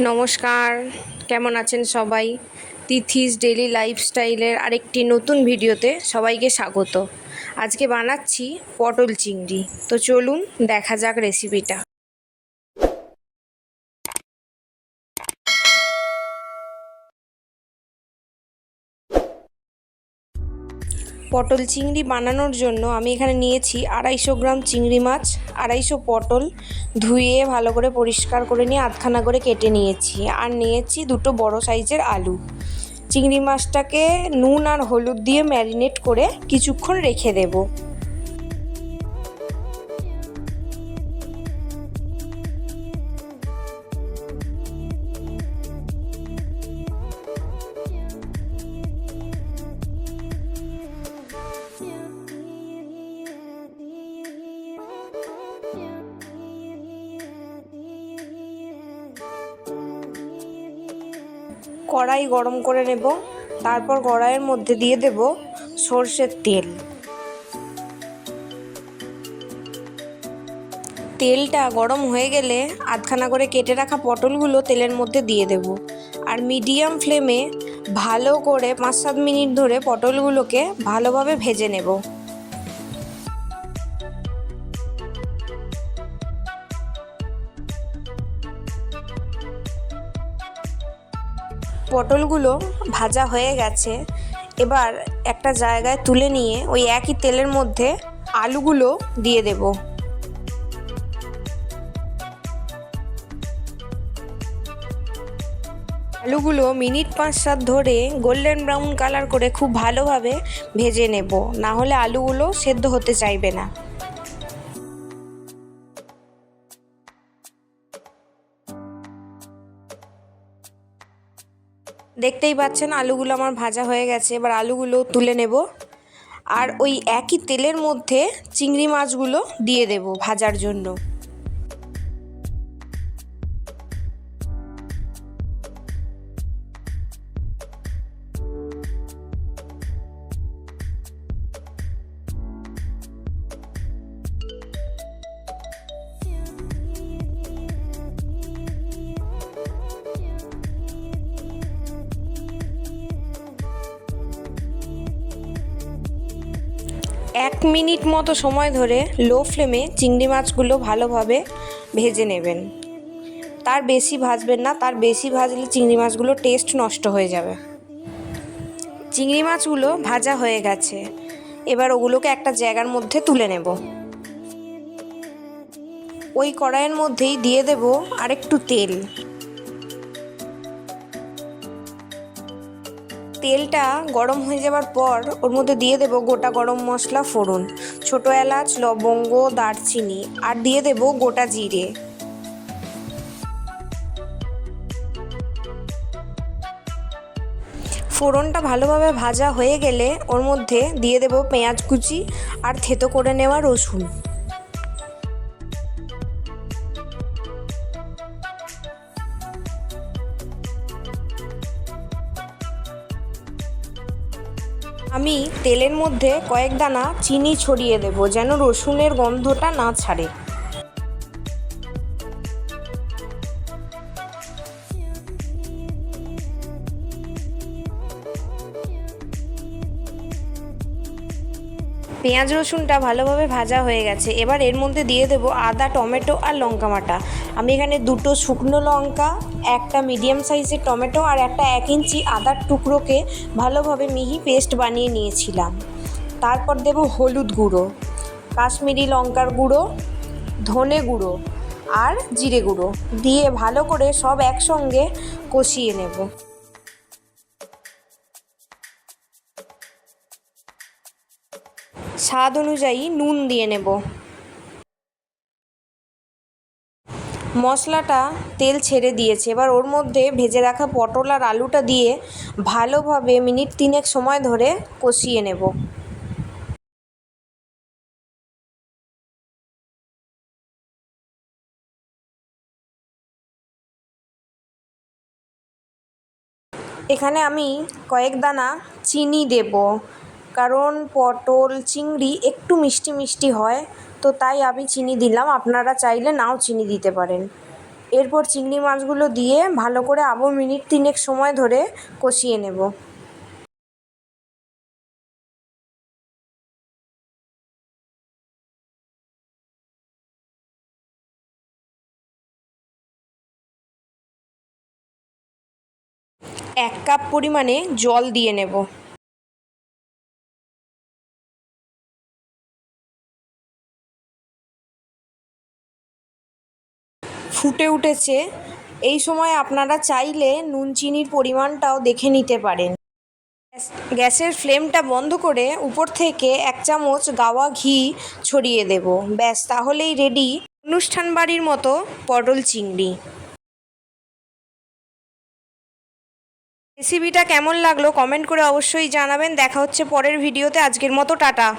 নমস্কার, কেমন আছেন সবাই? তিথিস ডেইলি লাইফস্টাইলের আরেকটি নতুন ভিডিওতে সবাইকে স্বাগত। আজকে বানাচ্ছি পটল চিংড়ি। তো চলুন দেখা যাক রেসিপিটা। পটল চিংড়ি বানানোর জন্য আমি এখানে নিয়েছি 250 গ্রাম চিংড়ি মাছ, 250 পটল ধুয়ে ভালো করে পরিষ্কার করে নিয়ে আধখানা করে কেটে নিয়েছি, আর নিয়েছি 2টো বড় সাইজের আলু। চিংড়ি মাছটাকে নুন আর হলুদ দিয়ে ম্যারিনেট করে কিছুক্ষণ রেখে দেব। কড়াই গরম করে নেব, তারপর কড়াইয়ের মধ্যে দিয়ে দেব সর্ষের তেল। তেলটা গরম হয়ে গেলে আধখানা করে কেটে রাখা পটলগুলো তেলের মধ্যে দিয়ে দেব, আর মিডিয়াম ফ্লেমে ভালো করে 5-7 মিনিট ধরে পটলগুলোকে ভালোভাবে ভেজে নেব। পটলগুলো ভাজা হয়ে গেছে, এবার একটা জায়গায় তুলে নিয়ে ওই একই তেলের মধ্যে আলুগুলো দিয়ে দেব। আলুগুলো মিনিট 5-7 ধরে গোল্ডেন ব্রাউন কালার করে খুব ভালোভাবে ভেজে নেব, না হলে আলুগুলো সেদ্ধ হতে চাইবে না। দেখতেই পাচ্ছেন আলুগুলো আমার ভাজা হয়ে গেছে, এবার আলুগুলো তুলে নেব, আর ওই একই তেলের মধ্যে চিংড়ি মাছগুলো দিয়ে দেব ভাজার জন্য। এক মিনিট মতো সময় ধরে লো ফ্লেমে চিংড়ি মাছগুলো ভালোভাবে ভেজে নেবেন। তার বেশি ভাজবেন না, তার বেশি ভাজলে চিংড়ি মাছগুলো টেস্ট নষ্ট হয়ে যাবে। চিংড়ি মাছগুলো ভাজা হয়ে গেছে, এবার ওগুলোকে একটা জায়গার মধ্যে তুলে নেব। ওই কড়াইয়ের মধ্যেই দিয়ে দেব আরেকটু তেল। তেলটা গরম হয়ে যাওয়ার পর ওর মধ্যে দিয়ে দেব গোটা গরম মশলা ফোড়ন, ছোটো এলাচ, লবঙ্গ, দারচিনি, আর দিয়ে দেব গোটা জিরে। ফোড়নটা ভালোভাবে ভাজা হয়ে গেলে ওর মধ্যে দিয়ে দেব পেঁয়াজ কুচি আর থেতো করে নেওয়া রসুন। আমি তেলের মধ্যে কয়েক দানা চিনি ছড়িয়ে দেব, যেন রসুনের গন্ধটা না ছাড়ে। পেঁয়াজ রসুনটা ভালোভাবে ভাজা হয়ে গেছে, এবার এর মধ্যে দিয়ে দেব আদা, টমেটো আর লঙ্কা বাটা। আমি এখানে 2টো শুকনো লঙ্কা, একটা মিডিয়াম সাইজের টমেটো আর একটা 1 ইঞ্চি আদার টুকরোকে ভালোভাবে মিহি পেস্ট বানিয়ে নিয়েছিলাম। তারপর দেব হলুদ গুঁড়ো, কাশ্মীরি লঙ্কার গুঁড়ো, ধনে গুঁড়ো আর জিরে গুঁড়ো দিয়ে ভালো করে সব একসঙ্গে কষিয়ে নেব। স্বাদ অনুযায়ী নুন দিয়ে নেব। মশলাটা তেল ছেড়ে দিয়েছে, এবার ওর মধ্যে ভেজে রাখা পটল আর আলুটা দিয়ে ভালোভাবে মিনিট 3 সময় ধরে কষিয়ে নেব। এখানে আমি কয়েক দানা চিনি দেব, কারণ পটল চিংড়ি একটু মিষ্টি মিষ্টি হয়, তো তাই আমি চিনি দিলাম। আপনারা চাইলে নাও চিনি দিতে পারেন। এরপর চিংড়ি মাছগুলো দিয়ে ভালো করে আবার মিনিট 3 সময় ধরে কষিয়ে নেব। এক কাপ পরিমাণে জল দিয়ে নেব। ফুটে উঠেছে, এই সময় আপনারা চাইলে নুন চিনির পরিমাণটাও দেখে নিতে পারেন। গ্যাসের ফ্লেমটা বন্ধ করে উপর থেকে 1 চামচ গাওয়া ঘি ছড়িয়ে দেব। ব্যাস, তাহলেই রেডি অনুষ্ঠান বাড়ির মতো পটল চিংড়ি। রেসিপিটা কেমন লাগলো কমেন্ট করে অবশ্যই জানাবেন। দেখা হচ্ছে পরের ভিডিওতে। আজকের মতো টাটা।